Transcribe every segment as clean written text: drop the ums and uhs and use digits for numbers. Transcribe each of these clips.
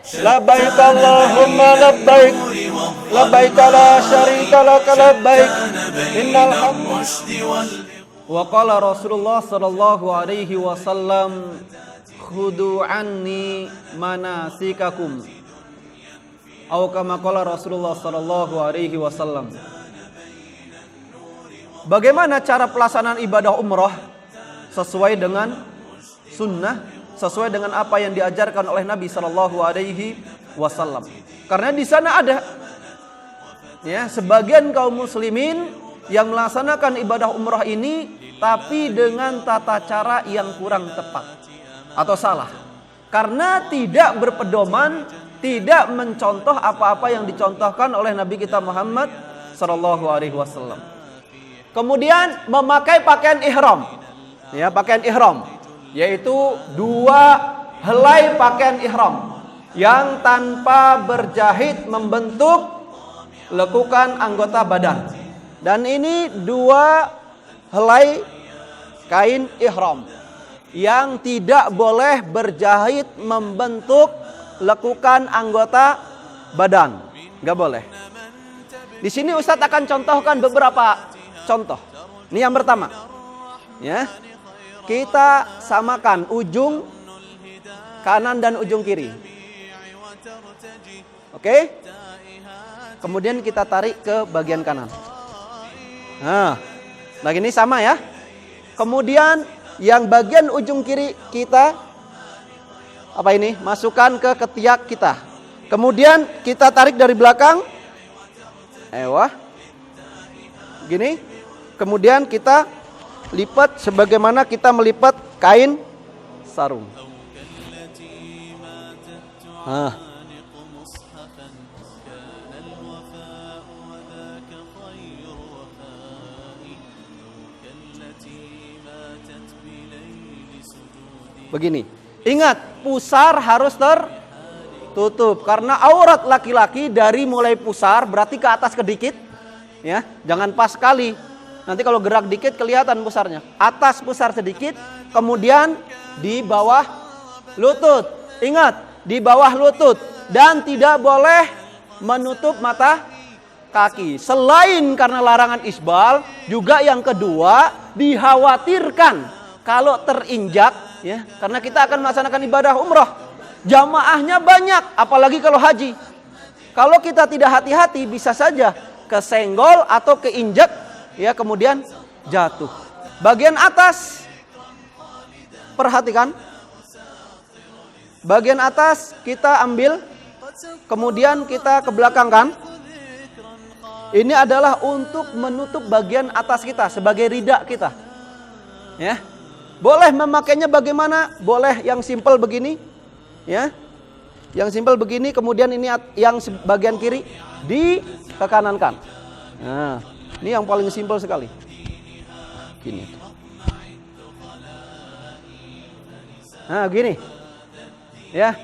labbaik Allahumma labbaik, labbaik la syarika lak labbaik, innal hamda. Wa qala Rasulullah sallallahu alaihi wasallam, khudu anni manasikakum. Atau kama qala Rasulullah sallallahu alaihi wasallam. Bagaimana cara pelaksanaan ibadah umrah sesuai dengan sunnah, sesuai dengan apa yang diajarkan oleh Nabi sallallahu alaihi wasallam. Karena di sana ada ya sebagian kaum muslimin yang melaksanakan ibadah umrah ini tapi dengan tata cara yang kurang tepat atau salah. Karena tidak berpedoman, tidak mencontoh apa-apa yang dicontohkan oleh Nabi kita Muhammad sallallahu alaihi wasallam. Kemudian memakai pakaian ihram. Ya, pakaian ihram yaitu 2 helai pakaian ihram yang tanpa berjahit membentuk lekukan anggota badan. Dan ini 2 helai kain ihram yang tidak boleh berjahit membentuk lekukan anggota badan. Enggak boleh. Di sini Ustadz akan contohkan beberapa contoh. Ini yang pertama. Ya. Kita samakan ujung kanan dan ujung kiri. Oke? Kemudian kita tarik ke bagian kanan. Nah ini sama ya. Kemudian yang bagian ujung kiri kita masukkan ke ketiak kita. Kemudian kita tarik dari belakang. Gini. Kemudian kita lipat sebagaimana kita melipat kain sarung. Begini. Ingat, pusar harus tertutup karena aurat laki-laki dari mulai pusar berarti ke atas sedikit, ya. Jangan pas sekali. Nanti kalau gerak dikit kelihatan pusarnya. Atas pusar sedikit, kemudian di bawah lutut. Ingat, di bawah lutut dan tidak boleh menutup mata kaki. Selain karena larangan isbal, juga yang kedua dikhawatirkan kalau terinjak, ya, karena kita akan melaksanakan ibadah umrah. Jamaahnya banyak, apalagi kalau haji. Kalau kita tidak hati-hati bisa saja kesenggol atau keinjak, ya, kemudian jatuh. Bagian atas, perhatikan. Bagian atas kita ambil, kemudian kita ke belakang kan. Ini adalah untuk menutup bagian atas kita sebagai ridak kita. Ya. Boleh memakainya bagaimana? Boleh yang simpel begini, ya. Yang simpel begini, kemudian ini yang bagian kiri di ke kanan kan. Nah, ini yang paling simpel sekali. Gini. Nah, gini. Ya.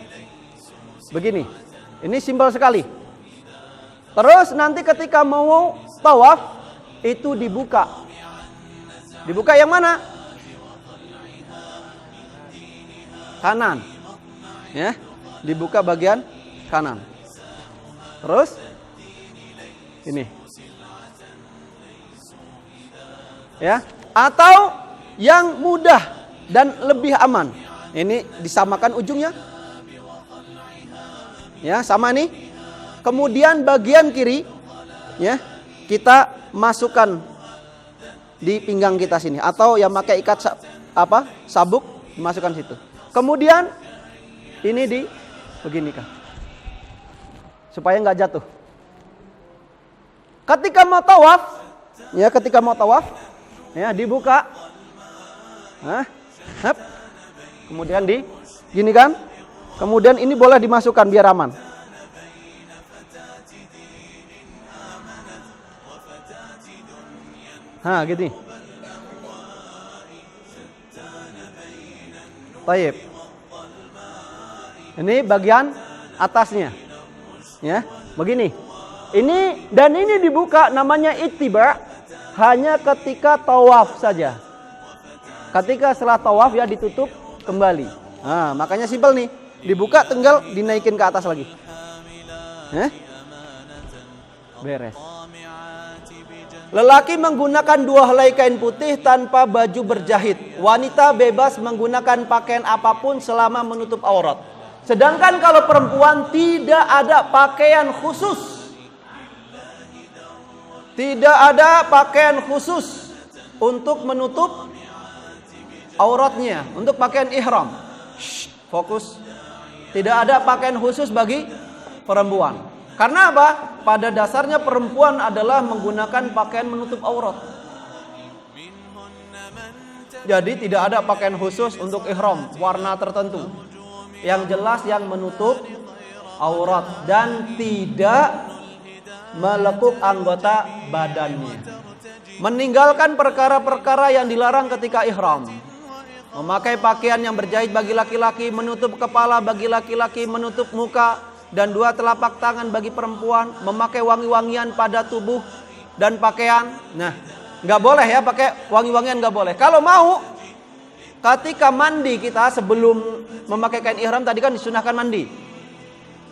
Begini. Ini simpel sekali. Terus nanti ketika mau tawaf itu dibuka. Dibuka yang mana? Kanan. Ya. Dibuka bagian kanan. Terus ini. Ya, atau yang mudah dan lebih aman. Ini disamakan ujungnya. Ya, sama nih. Kemudian bagian kiri, ya, kita masukkan di pinggang kita sini atau yang pakai ikat sabuk masukkan situ. Kemudian ini di begini kan. Supaya nggak jatuh. Ketika mau tawaf, ya, dibuka. Kemudian gini kan. Kemudian ini boleh dimasukkan biar aman. Gini. Taib. Ini bagian atasnya. Ya, begini. Ini dan ini dibuka namanya ittiba hanya ketika tawaf saja. Ketika setelah tawaf ya ditutup kembali. Makanya simpel nih. dibuka tinggal dinaikin ke atas lagi. Beres. Lelaki menggunakan 2 helai kain putih tanpa baju berjahit. Wanita bebas menggunakan pakaian apapun selama menutup aurat. Sedangkan kalau perempuan tidak ada pakaian khusus. Tidak ada pakaian khusus untuk menutup auratnya, untuk pakaian ihram. Fokus. Tidak ada pakaian khusus bagi perempuan. Karena apa? Pada dasarnya perempuan adalah menggunakan pakaian menutup aurat. Jadi tidak ada pakaian khusus untuk ihram warna tertentu. Yang jelas yang menutup aurat dan tidak melekuk anggota badannya. Meninggalkan perkara-perkara yang dilarang ketika ihram. Memakai pakaian yang berjahit bagi laki-laki, menutup kepala bagi laki-laki, menutup muka dan 2 telapak tangan bagi perempuan, memakai wangi-wangian pada tubuh dan pakaian. Nah, nggak boleh ya pakai wangi-wangian, nggak boleh. Kalau mau, ketika mandi kita sebelum memakai kain ihram tadi kan disunahkan mandi.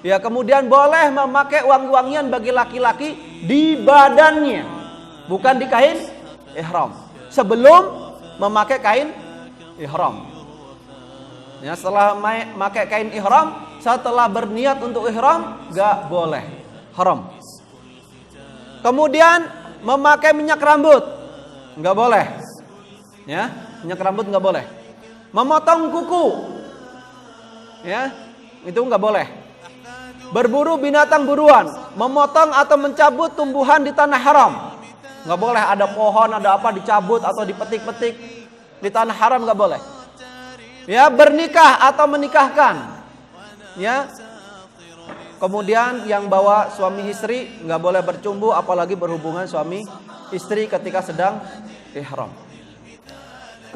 Ya, kemudian boleh memakai wangi-wangian bagi laki-laki di badannya, bukan di kain ihram. Sebelum memakai kain ihram. Ya, setelah memakai kain ihram, setelah berniat untuk ihram, gak boleh, haram. Kemudian memakai minyak rambut, gak boleh. Ya, minyak rambut gak boleh. Memotong kuku, ya, itu gak boleh. Berburu binatang buruan, memotong atau mencabut tumbuhan di tanah haram, gak boleh. Ada pohon, ada apa dicabut atau dipetik-petik di tanah haram, gak boleh. Ya, bernikah atau menikahkan. Ya, kemudian yang bawa suami istri nggak boleh bercumbu, apalagi berhubungan suami istri ketika sedang ihram.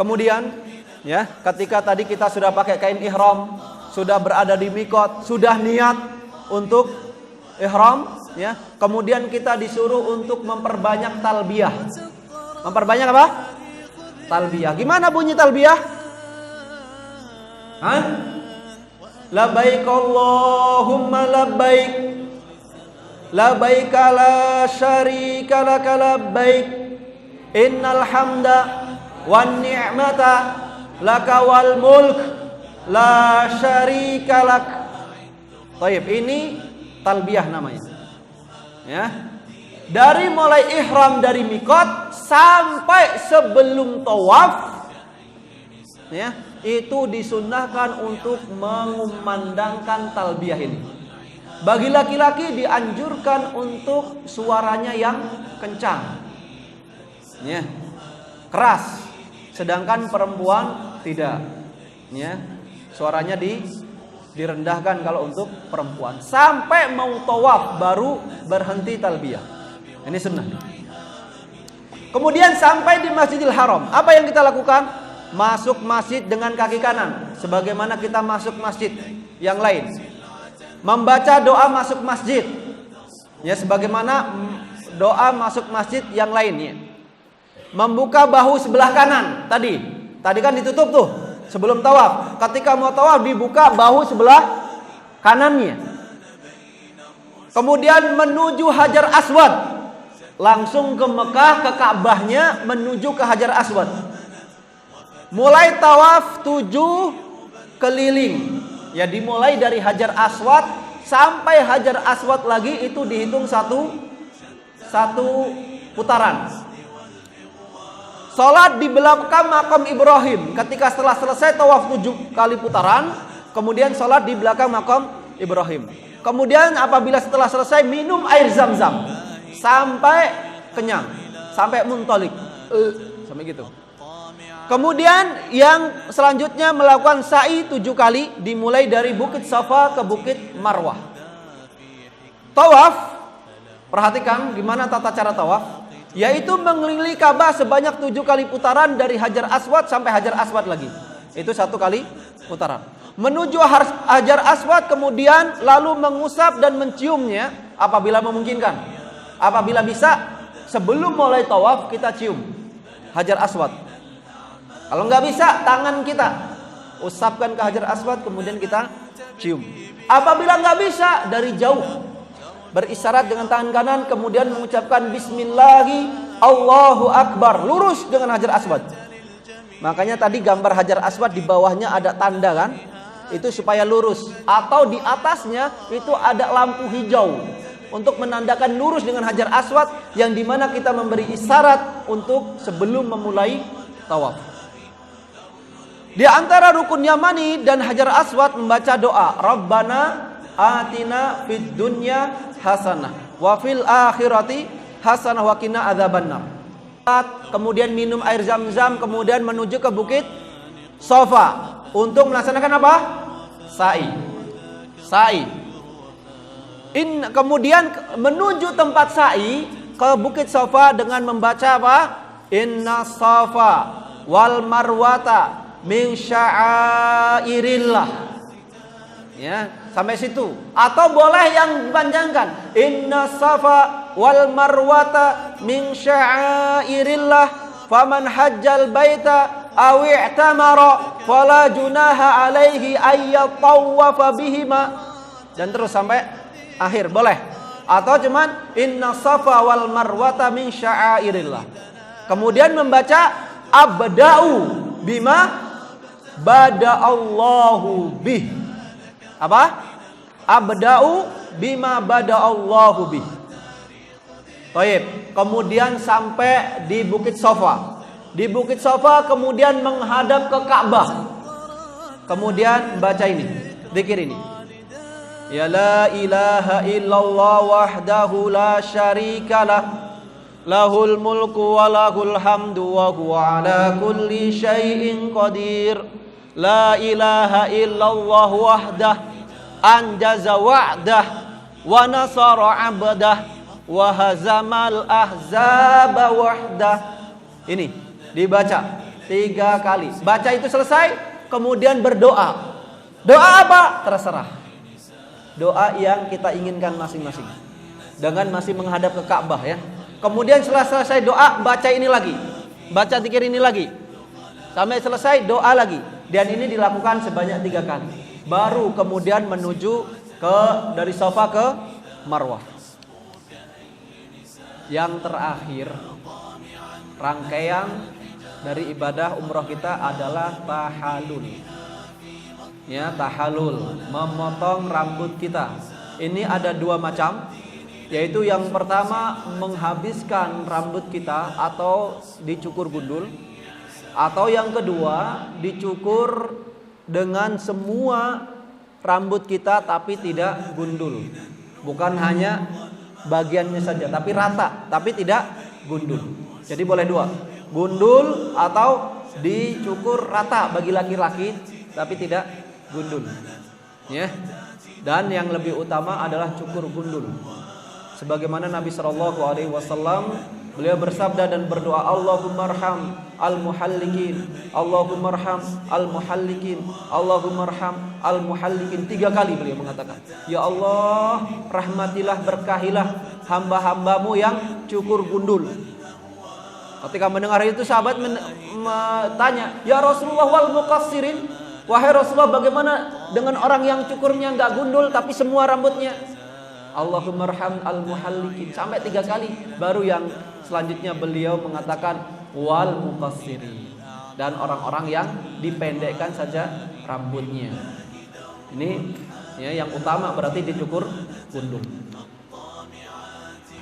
Kemudian, ya, ketika tadi kita sudah pakai kain ihram, sudah berada di mikot, sudah niat untuk ihram, ya, kemudian kita disuruh untuk memperbanyak talbiyah. Memperbanyak apa? Talbiyah. Gimana bunyi talbiyah? Hah? Labbaik Allahumma labbaik, labbaik la syarika lak labbaik, innal hamda wan ni'mata laka wal mulk la syarika lak. Baik, ini talbiyah namanya. Ya. Dari mulai ihram dari mikot sampai sebelum tawaf, ya, itu disunnahkan untuk mengumandangkan talbiyah ini. Bagi laki-laki dianjurkan untuk suaranya yang kencang, ya, keras. Sedangkan perempuan tidak, ya, suaranya direndahkan kalau untuk perempuan. Sampai mau tawaf baru berhenti talbiyah. Ini sunnah. Kemudian sampai di Masjidil Haram, apa yang kita lakukan? Masuk masjid dengan kaki kanan, sebagaimana kita masuk masjid yang lain. Membaca doa masuk masjid, ya, sebagaimana doa masuk masjid yang lainnya. Membuka bahu sebelah kanan. Tadi kan ditutup tuh sebelum tawaf. Ketika mau tawaf dibuka bahu sebelah kanannya. Kemudian menuju Hajar Aswad, langsung ke Mekah, ke Ka'bahnya, menuju ke Hajar Aswad. Mulai tawaf 7 keliling. Ya, dimulai dari Hajar Aswad sampai Hajar Aswad lagi, itu dihitung satu putaran. Salat di belakang makam Ibrahim. Ketika setelah selesai tawaf 7 kali putaran, kemudian salat di belakang makam Ibrahim. Kemudian apabila setelah selesai minum air Zam-Zam sampai kenyang, sampai muntalik, sampai gitu. Kemudian yang selanjutnya melakukan sa'i 7 kali, dimulai dari Bukit Safa ke Bukit Marwah. Tawaf, perhatikan gimana tata cara tawaf, yaitu mengelilingi Ka'bah sebanyak 7 kali putaran dari Hajar Aswad sampai Hajar Aswad lagi. Itu 1 kali putaran. Menuju Hajar Aswad, kemudian lalu mengusap dan menciumnya apabila memungkinkan. Apabila bisa, sebelum mulai tawaf kita cium Hajar Aswad. Kalau nggak bisa, tangan kita usapkan ke Hajar Aswad, kemudian kita cium. Apabila nggak bisa, dari jauh berisyarat dengan tangan kanan, kemudian mengucapkan Bismillahi Allahu Akbar, lurus dengan Hajar Aswad. Makanya tadi gambar Hajar Aswad di bawahnya ada tanda kan, itu supaya lurus. Atau di atasnya itu ada lampu hijau untuk menandakan lurus dengan Hajar Aswad, yang dimana kita memberi isyarat untuk sebelum memulai tawaf. Di antara rukun Yamani dan Hajar Aswad membaca doa Rabbana atina fid dunya hasanah wa fil akhirati hasanah wa qina adzabannar. Kemudian minum air Zam-Zam, kemudian menuju ke Bukit Safa untuk melaksanakan apa? Sa'i. Kemudian menuju tempat sa'i ke Bukit Safa dengan membaca apa? Inna Safa wal Marwata min sya'airillah. Ya, sampai situ. Atau boleh yang dipanjangkan. Inna Safa wal Marwata min sya'airillah faman hajjal baita aw i'tamara fala junaha alaihi ayyatawafa bihima. Dan terus sampai akhir boleh. Atau cuman Inna Safa wal Marwata min sya'airillah. Kemudian membaca abda'u bima bada Allahu bih. Apa? Abda'u bima bada Allahu bih. Baik, kemudian sampai di Bukit Safa. Di Bukit Safa kemudian menghadap ke Ka'bah. Kemudian baca ini, zikir ini. Ya la ilaha illallah wahdahu la syarikalah. Lahul mulku wa lahul hamdu wa huwa ala kulli syai'in qadir. La ilaha illallah wahdah anjaza wa'dah wa nasara 'abdah wa hazamal ahzaba wahdah. Ini dibaca 3 kali. Baca itu selesai, kemudian berdoa. Doa apa? Terserah. Doa yang kita inginkan masing-masing. Dengan masih menghadap ke Ka'bah ya. Kemudian setelah selesai doa, baca ini lagi. Baca zikir ini lagi. Sampai selesai doa lagi. Dan ini dilakukan sebanyak 3 kali. Baru kemudian menuju dari Safa ke Marwah. Yang terakhir, rangkaian dari ibadah umroh kita adalah tahallul. Ya, tahallul, memotong rambut kita. Ini ada 2 macam, yaitu yang pertama menghabiskan rambut kita atau dicukur gundul, atau yang kedua dicukur dengan semua rambut kita tapi tidak gundul. Bukan hanya bagiannya saja, tapi rata, tapi tidak gundul. Jadi boleh 2, gundul atau dicukur rata bagi laki-laki tapi tidak gundul. Ya. Dan yang lebih utama adalah cukur gundul. Sebagaimana Nabi SAW beliau bersabda dan berdoa, Allahumma arham al-muhallikin, Allahumma arham al-muhallikin, Allahumma arham al-muhallikin. 3 kali beliau mengatakan, ya Allah, rahmatilah, berkahilah hamba-hambamu yang cukur gundul. Ketika mendengar itu sahabat tanya, ya Rasulullah wal muqassirin, wahai Rasulullah, bagaimana dengan orang yang cukurnya enggak gundul tapi semua rambutnya? Allahumma arham al-muhallikin, sampai 3 kali. Baru yang selanjutnya beliau mengatakan wal muqassirin, dan orang-orang yang dipendekkan saja rambutnya. Ini ya, yang utama berarti dicukur gundul.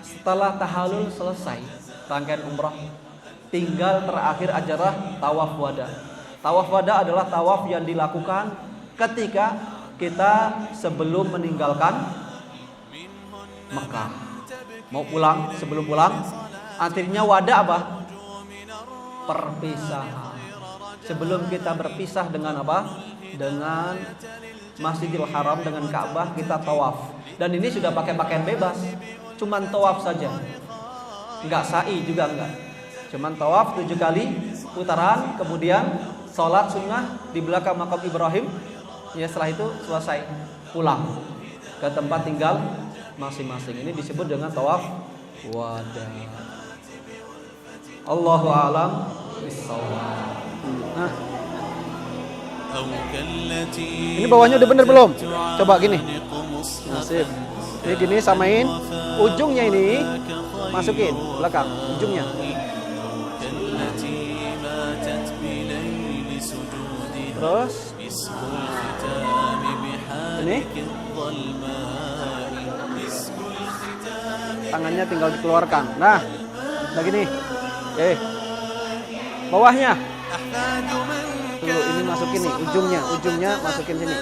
Setelah tahallul selesai rangkaian umrah, tinggal terakhir adalah tawaf wada. Tawaf wada adalah tawaf yang dilakukan ketika kita sebelum meninggalkan Mekah, mau pulang, sebelum pulang, artinya wada apa? Perpisahan. Sebelum kita berpisah dengan apa? Dengan Masjidil Haram, dengan Ka'bah, kita tawaf. Dan ini sudah pakai pakaian bebas, cuman tawaf saja, enggak sa'i juga enggak. Cuman tawaf 7 kali putaran, kemudian sholat sunnah di belakang makam Ibrahim. Ya, setelah itu selesai, pulang ke tempat tinggal masing-masing. Ini disebut dengan tawaf wada. Allahu a'lam bishawab. Nah, Ini bawahnya udah bener belum? Coba gini. Nasib. Ini gini samain. Ujungnya ini masukin belakang. Ujungnya. Terus. Ini. Tangannya tinggal dikeluarkan. Nah. Nah gini. Bawahnya. Tuh, ini masukin nih, ujungnya masukin sini.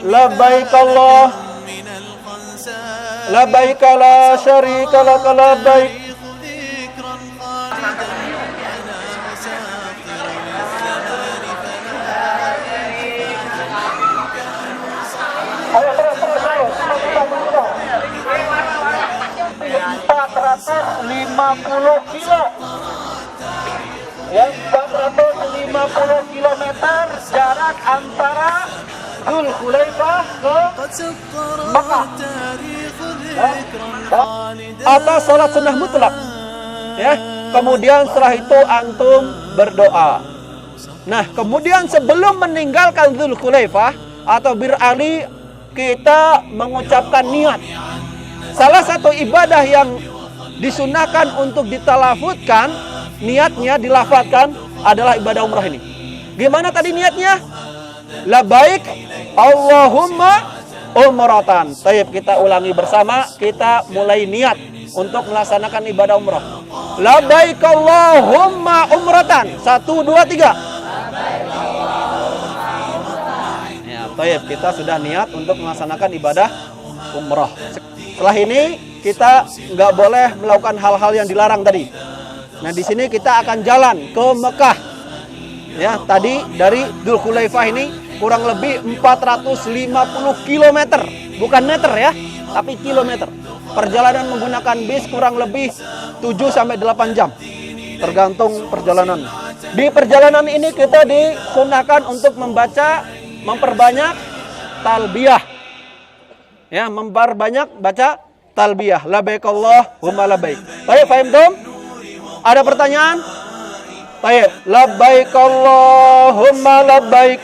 Labbaik Allah, labbaik la syarika lak labbaik. Ayo terus. 450 kilo. Ya, 450 kilometer jarak antara Dzulhulaifah ke Mekah. Atas salat sunnah mutlak. Ya, kemudian setelah itu antum berdoa. Nah, kemudian sebelum meninggalkan Dzulhulaifah atau Bir Ali, kita mengucapkan niat. Salah satu ibadah yang disunahkan untuk ditalafutkan, niatnya dilafadzkan adalah ibadah umrah ini. Gimana tadi niatnya? Labbaik Allahumma umratan. Tayyib, kita ulangi bersama, kita mulai niat untuk melaksanakan ibadah umrah. Labbaik Allahumma umratan. 1, 2, 3. Ya, tayyib, kita sudah niat untuk melaksanakan ibadah umrah. Setelah ini kita nggak boleh melakukan hal-hal yang dilarang tadi. Nah, di sini kita akan jalan ke Mekah. Ya, tadi dari Dzulhulaifah ini kurang lebih 450 km. Bukan meter ya, tapi kilometer. Perjalanan menggunakan bis kurang lebih 7 sampai 8 jam. Tergantung perjalanan. Di perjalanan ini kita disunahkan untuk memperbanyak talbiyah. Ya, memperbanyak baca talbiyah. Labbaik Allahumma labbaik. Baik, paham tum? Ada pertanyaan? Baik, labbaik Allahumma labbaik.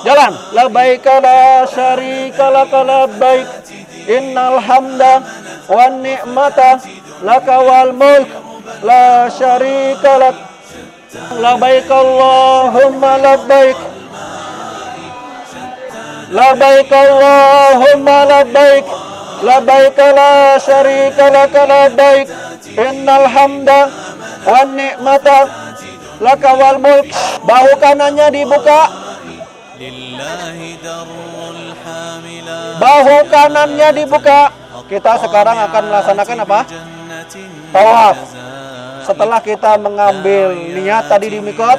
Jalan. Labbaik la syarika lak labbaik. Innal hamda wan ni'mata laka wal mulk la syarika lak. Labbaik Allahumma labbaik. Labbaik Allahumma labbaik. Labbaik la syarika lak labbaik. Innal hamda wan ni'mata laka wal mulk. Bahu kanannya dibuka. Bahu kanannya dibuka. Kita sekarang akan melaksanakan apa? Tawaf. Setelah kita mengambil niat tadi di miqat,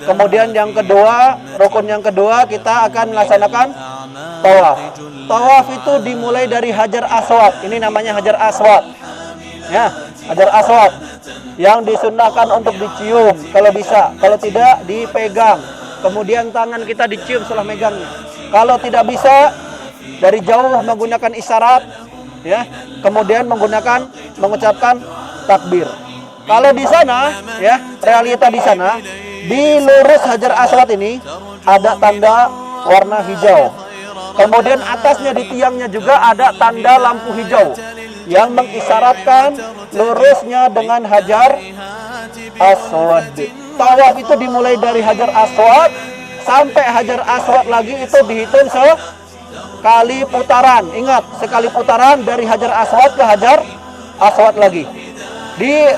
kemudian yang kedua, rukun yang kedua, kita akan melaksanakan tawaf. Tawaf itu dimulai dari Hajar Aswad. Ini namanya Hajar Aswad. Ya, Hajar Aswad yang disunahkan untuk dicium kalau bisa, kalau tidak dipegang. Kemudian tangan kita dicium setelah megangnya. Kalau tidak bisa, dari jauh menggunakan isyarat, ya. Kemudian mengucapkan takbir. Kalau di sana, ya, realita di sana, di lurus Hajar Aswad ini ada tanda warna hijau. Kemudian atasnya di tiangnya juga ada tanda lampu hijau yang mengisyaratkan lurusnya dengan Hajar Aswad. Tawaf itu dimulai dari Hajar Aswad sampai Hajar Aswad lagi itu dihitung sekali putaran. Ingat, sekali putaran dari Hajar Aswad ke Hajar Aswad lagi.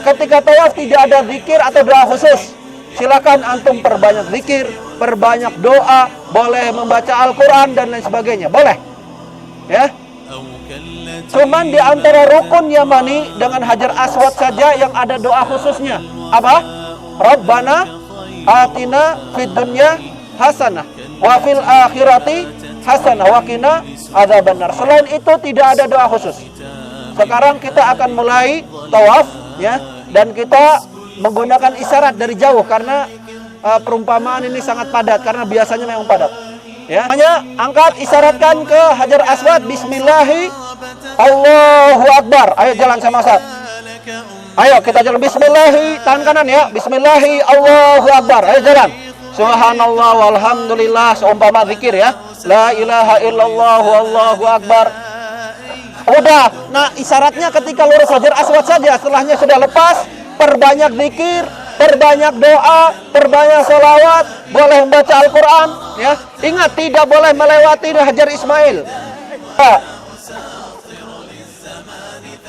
Ketika tawaf tidak ada zikir atau doa khusus. Silakan antum perbanyak zikir, perbanyak doa, boleh membaca Al-Quran dan lain sebagainya, boleh. Ya. Cuman di antara rukun Yamani dengan Hajar Aswad saja yang ada doa khususnya. Apa? Rabbana atina fid dunya hasanah wa fil akhirati hasanah wa qina adzabannar. Selain itu tidak ada doa khusus. Sekarang kita akan mulai tawaf, ya, dan kita menggunakan isyarat dari jauh karena perumpamaan ini sangat padat karena biasanya memang padat. Ya, hanya angkat, isyaratkan ke Hajar Aswad. Bismillahi Allahu Akbar. Ayo jalan sama Ustaz. Ayo kita jalan. Bismillahi, tangan kanan ya. Bismillahi Allahu Akbar. Ayo jalan. Subhanallah walhamdulillah, seumpama zikir ya. La ilaha illallah wallahu akbar. Udah, nah isyaratnya ketika lurus Hajar Aswad saja, setelahnya sudah lepas, perbanyak zikir, perbanyak doa, perbanyak sholawat, boleh membaca Al-Quran, ya. Ingat, tidak boleh melewati Hajar Ismail.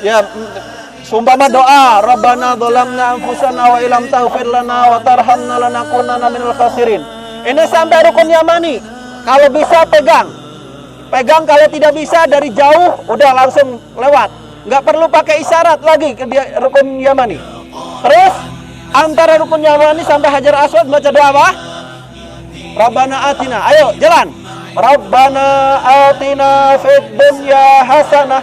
Ya, sumpama doa, Rabbana dzalamna anfusana wa illam taghfir lana wa tarhamna lanakunanna minal khasirin. Ini sampai rukun Yamani. Kalau bisa pegang. Pegang, kalau tidak bisa dari jauh udah langsung lewat. Nggak perlu pakai isyarat lagi ke rukun Yamani. Terus antara rukun Yamani sampai Hajar Aswad baca doa apa? Rabbana atina. Ayo jalan. Rabbana atina fid dunya hasanah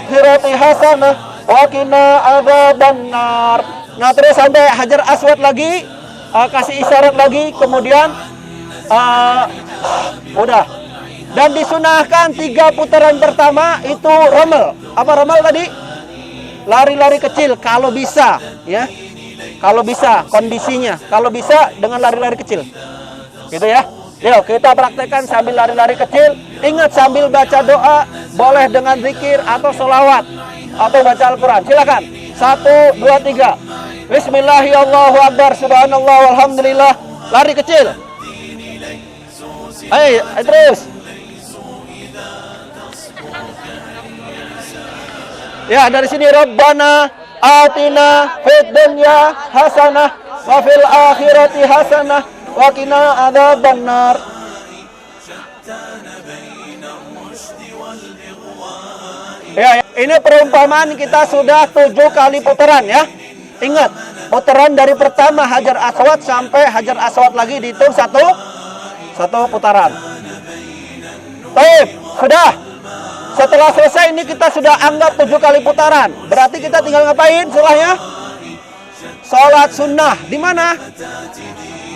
akhirati hasanah wa qina adzabannar. Nah, terus sampai Hajar Aswad lagi, kasih isyarat lagi, kemudian udah. Dan disunahkan 3 putaran pertama itu ramel. Apa ramel tadi? Lari-lari kecil kalau bisa, ya. Kalau bisa kondisinya, kalau bisa dengan lari-lari kecil. Gitu ya. Yuk kita praktekkan sambil lari-lari kecil. Ingat, sambil baca doa, boleh dengan zikir atau sholawat atau baca Al-Quran. Silakan. 1, 2, 3. Bismillahirrahmanirrahim. Subhanallah walhamdulillah. Lari kecil. Ayo terus. Ya, dari sini Rabbana atina fid dunya hasanah wa fil akhirati hasanah wa qina adzabannar. Ya, ini perumpamaan kita sudah 7 kali putaran ya. Ingat, putaran dari pertama Hajar Aswad sampai Hajar Aswad lagi dihitung satu putaran. Baik, sudah. Setelah selesai ini kita sudah anggap 7 kali putaran. Berarti kita tinggal ngapain setelahnya? Sholat sunnah. Di mana?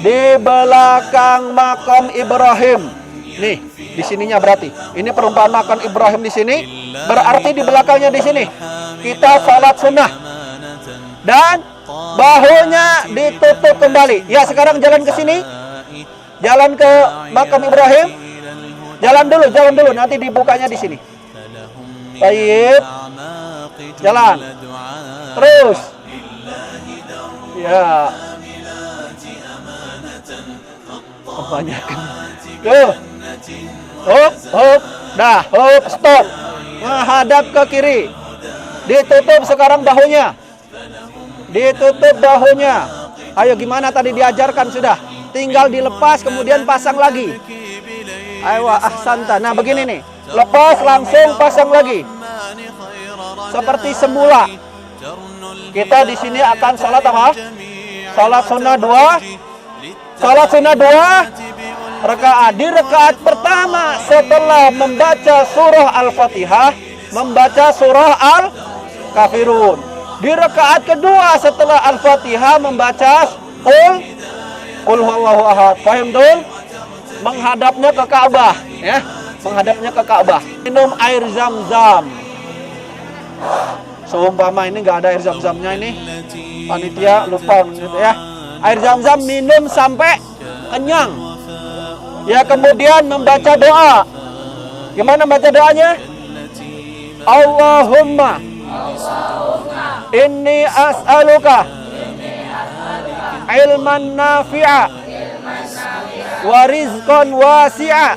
Di belakang makam Ibrahim. Nih, di sininya berarti. Ini perumpamaan makam Ibrahim di sini. Berarti di belakangnya di sini. Kita sholat sunnah. Dan bahunya ditutup kembali. Ya, sekarang jalan ke sini. Jalan ke makam Ibrahim. Jalan dulu. Nanti dibukanya di sini. Baik, jalan terus ya, kebanyakan tuh, hop, stop, menghadap ke kiri, ditutup sekarang bahunya, ayo gimana tadi diajarkan sudah, tinggal dilepas kemudian pasang lagi. Ayo ahsanta. Nah begini nih, lepas langsung pasang lagi seperti semula. Kita di sini akan salat apa? Salat sunnah 2. Salat sunnah 2 rakaat. Di rakaat pertama setelah membaca surah Al-Fatihah, membaca surah Al-Kafirun. Di rakaat kedua setelah Al-Fatihah membaca Qul huwallahu ahad. Paham tuh? Menghadapnya ke Ka'bah, ya. Menghadapnya ke Ka'bah. Minum air Zam-Zam. Seumpama ini nggak ada air Zam-Zamnya ini, panitia lupa gitu ya. Air Zam-Zam minum sampai kenyang. Ya, kemudian membaca doa. Gimana baca doanya? Allahumma inni as'aluka ilman nafi'a wa rizqan wasi'a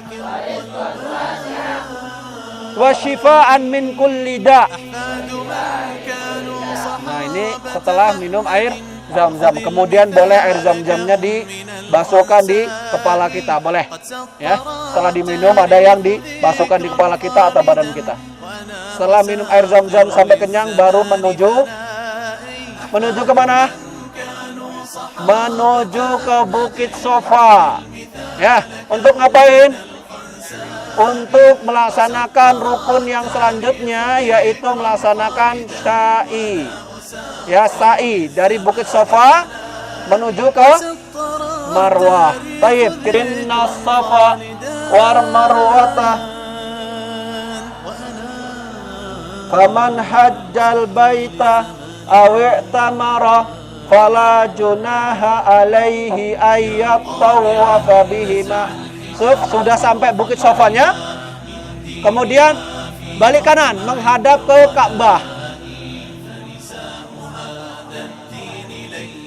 wa shifaan min kulli da'. Nah, ini setelah minum air Zam-Zam. Kemudian boleh air Zam-Zamnya dibasuhkan di kepala kita, boleh. Ya, setelah diminum ada yang dibasuhkan di kepala kita atau badan kita. Setelah minum air Zam-Zam sampai kenyang baru menuju kemana? Menuju ke Bukit Sofa. Ya, untuk ngapain? Untuk melaksanakan rukun yang selanjutnya, yaitu melaksanakan sa'i. Ya, sa'i dari Bukit Sofa menuju ke Marwah. Baik, inna safa war marwata faman hajjal baita aw i'tamara fala junaha alaihi ayyat tawafa bihima. Sudah sampai Bukit Sofanya, kemudian balik kanan menghadap ke Ka'bah.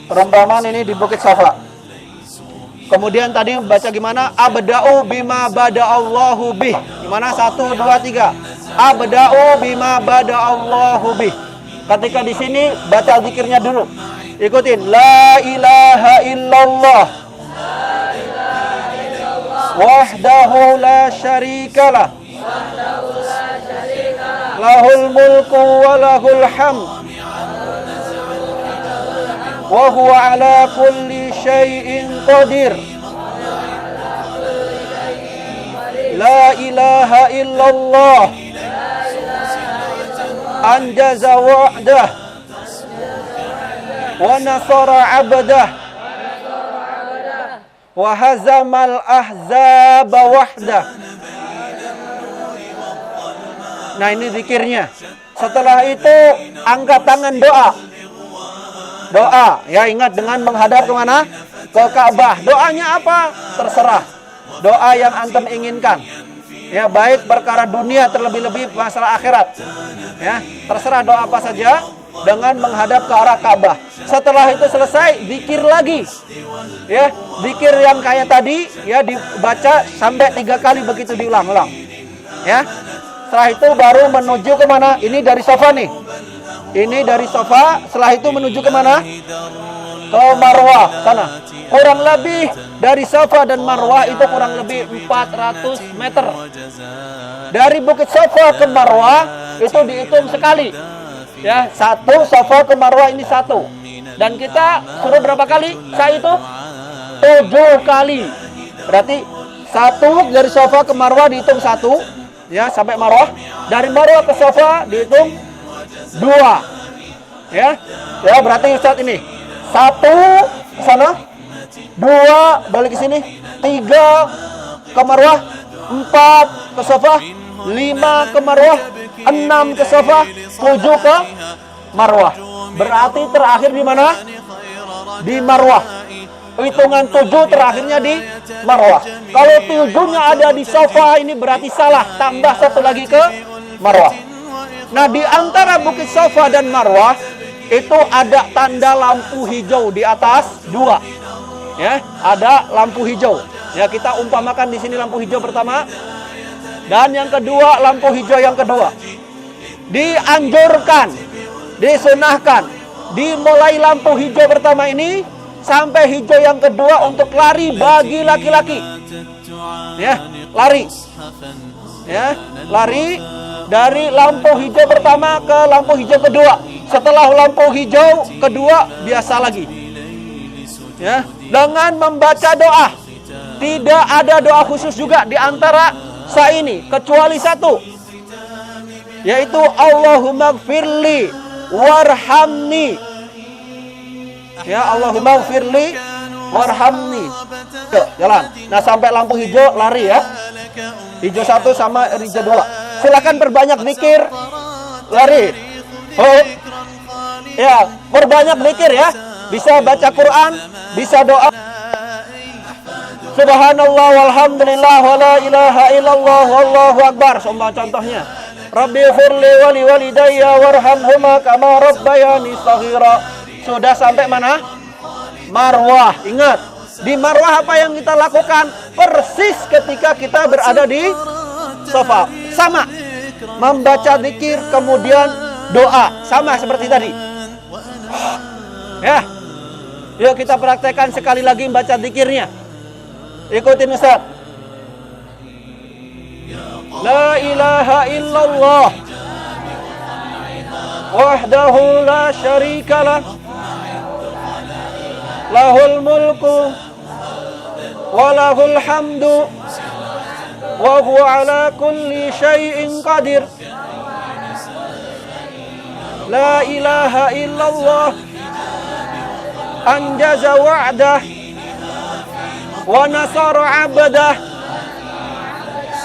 Perumpamaan ini di Bukit Safa. Kemudian tadi baca gimana? Abda'u bima bada'allahu bih. Gimana? 1, 2, 3. Abda'u bima bada'allahu bih. Ketika di sini baca zikirnya dulu. Ikutin. La ilaha illallah. Wahdahu la syarikalah. Lahul mulku wa lahul hamd. Wa huwa ala kulli syai'in qadir. La ilaha illallah. Anjaza wa'dah. Wa nasara 'abdah. Wa hazamal ahzaba wahdah. Nah, ini zikirnya. Setelah itu angkat tangan doa. Doa, ya ingat dengan menghadap kemana? Ke Ka'bah. Doanya apa? Terserah. Doa yang antum inginkan. Ya, baik perkara dunia terlebih-lebih masalah akhirat. Ya, terserah doa apa saja dengan menghadap ke arah Ka'bah. Setelah itu selesai, zikir lagi. Ya, zikir yang kayak tadi ya dibaca sampai 3 kali begitu diulang-ulang. Ya. Setelah itu baru menuju kemana? Ini dari Safa nih. Ini dari Safa, setelah itu menuju kemana? Ke Marwah, sana. Kurang lebih dari Safa dan Marwah itu kurang lebih 400 meter. Dari Bukit Safa ke Marwah itu dihitung sekali. Ya, 1 Safa ke Marwah ini 1. Dan kita suruh berapa kali? Saya itu 7 kali. Berarti 1 dari Safa ke Marwah dihitung 1, ya sampai Marwah. Dari Marwah ke Safa dihitung 2. Ya berarti Ustaz ini 1 ke sana, 2 balik ke sini, 3 ke Marwah, 4 ke Safa, 5 ke Marwah, 6 ke Safa, 7 ke Marwah. Berarti terakhir di mana? Di Marwah. Hitungan 7 terakhirnya di Marwah. Kalau 7-nya ada di Safa ini berarti salah, tambah 1 lagi ke Marwah. Nah, di antara Bukit Safa dan Marwah itu ada tanda lampu hijau di atas 2. Ya, ada lampu hijau. Ya, kita umpamakan di sini lampu hijau pertama dan yang kedua lampu hijau yang kedua. Dianjurkan, disunahkan dimulai lampu hijau pertama ini sampai hijau yang kedua untuk lari bagi laki-laki. Ya, lari. Ya, lari dari lampu hijau pertama ke lampu hijau kedua. Setelah lampu hijau kedua biasa lagi. Ya, dengan membaca doa. Tidak ada doa khusus juga di antara ini kecuali 1. Yaitu Allahumma gfirli warhamni. Ya, Allahumma gfirli warhamni. Yuk, jalan. Nah, sampai lampu hijau lari ya. Hijau 1 sama hijau 2. Silakan perbanyak zikir, lari. Oh, ya, perbanyak zikir ya. Bisa baca Quran, bisa doa. Subhanallah walhamdulillah wa la ilaha illallah wallahu akbar. Contohnya, Rabbi firli wali walidayya warhamhuma kama rabbayani shaghira. Sudah sampai mana? Marwah. Ingat, di Marwah apa yang kita lakukan? Persis ketika kita berada di Safa. Sama. Membaca zikir kemudian doa. Sama seperti tadi. Ya. Yuk kita praktekkan sekali lagi membaca zikirnya. Ikutin Ustaz. La ilaha illallah. Wahdahu la syarikalah. Lahul mulku wa lahul hamdu. Wa huwa ala kulli syai'in qadir. La ilaha illallah. Anjaza wa'dah. Wa nasara 'abdah.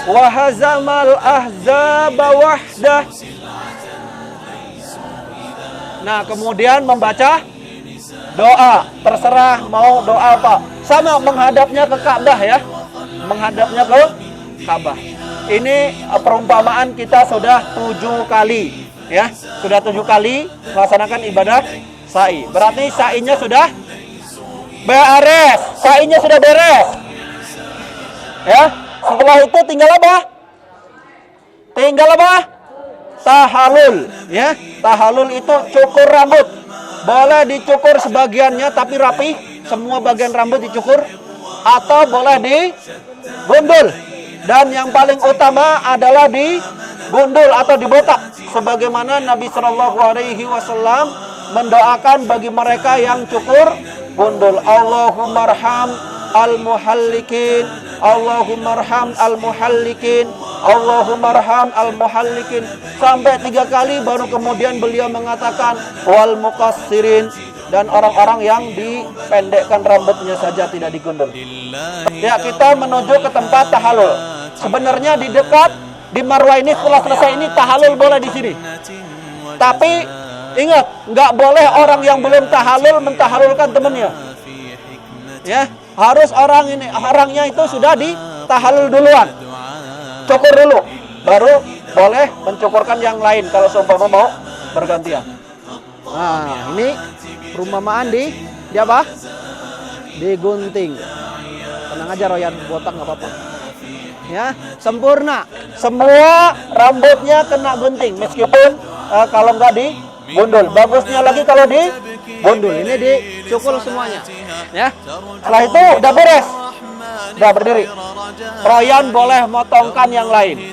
Wa hazamal ahzaba wahdah. Nah, kemudian membaca doa, terserah mau doa apa. Sama menghadapnya ke Ka'bah ya. Menghadapnya ke Ka'bah. Ini perumpamaan kita sudah 7 kali ya. Sudah 7 kali melaksanakan ibadah sa'i. Berarti sa'inya sudah beres. Sa'inya sudah beres. Ya. Setelah itu tinggal apa? Tinggal apa? Tahallul ya. Tahallul itu cukur rambut. Boleh dicukur sebagiannya tapi rapi, semua bagian rambut dicukur, atau boleh digundul. Dan yang paling utama adalah digundul atau dibotak, sebagaimana Nabi Shallallahu Alaihi Wasallam mendoakan bagi mereka yang cukur gundul. Allahumma arham al-muhallikin, Allahumma arham al-muhallikin, Allahumma arham al-muhallikin, sampai 3 kali baru kemudian beliau mengatakan wal muqassirin, dan orang-orang yang dipendekkan rambutnya saja tidak digundul. Ya, kita menuju ke tempat tahallul. Sebenarnya di dekat di Marwah ini, setelah selesai ini tahallul boleh di sini. Tapi ingat, nggak boleh orang yang belum tahallul mentahallulkan temannya. Ya, harus orangnya itu sudah ditahallul duluan. Cukur dulu, baru boleh mencukurkan yang lain kalau seumpama mau bergantian. Nah, ini perumpamaan di apa? Digunting. Tenang aja Royan, botak nggak apa-apa. Ya, sempurna. Semua rambutnya kena gunting, meskipun kalau nggak digundul. Bagusnya lagi kalau digundul. Ini dicukur semuanya. Ya. Setelah itu udah beres. Udah berdiri. Royan boleh motongkan yang lain.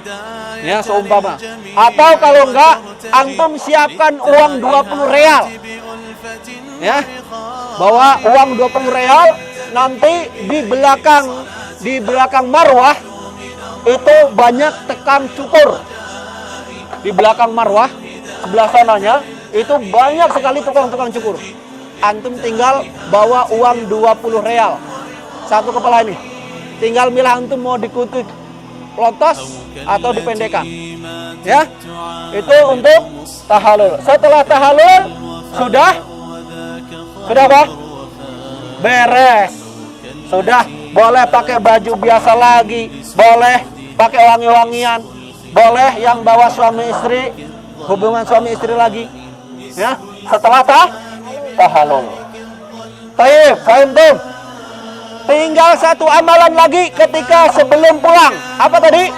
Ya, seumpama. Atau kalau enggak, antum siapkan uang 20 real. Ya. Bawa uang 20 real, nanti di belakang Marwah itu banyak tukang cukur. Di belakang Marwah sebelah sananya itu banyak sekali tukang-tukang cukur. Antum tinggal bawa uang 20 real. Satu kepala ini. Tinggal milih antum mau dikutuk lotos atau dipendekkan. Ya. Itu untuk tahallul. Setelah tahallul sudah apa? Beres. Sudah boleh pakai baju biasa lagi, boleh pakai wangi-wangian, boleh yang bawa suami istri, hubungan suami istri lagi. Ya, setelah tahallul. Baik, faham tuh? Tinggal satu amalan lagi ketika sebelum pulang. Apa tadi?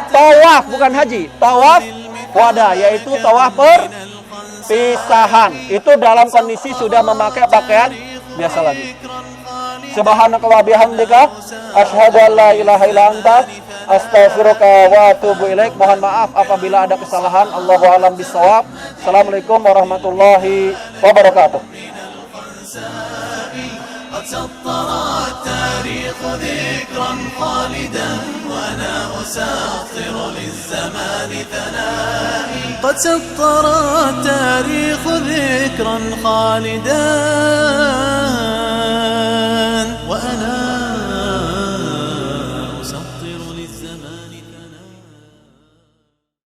Tawaf, bukan haji. Tawaf wada, yaitu tawaf perpisahan. Itu dalam kondisi sudah memakai pakaian biasa lagi. Subhanaka wa bihamdika asyhadu an la ilaha illa anta astaghfiruka wa atubu ilaik. Mohon maaf apabila ada kesalahan. Allahu a'lam bishawab. Assalamualaikum warahmatullahi wabarakatuh. قد سطر التاريخ ذكرا خالدا وأنا أساطر للزمان ثنائي قد سطر التاريخ ذكرا خالدا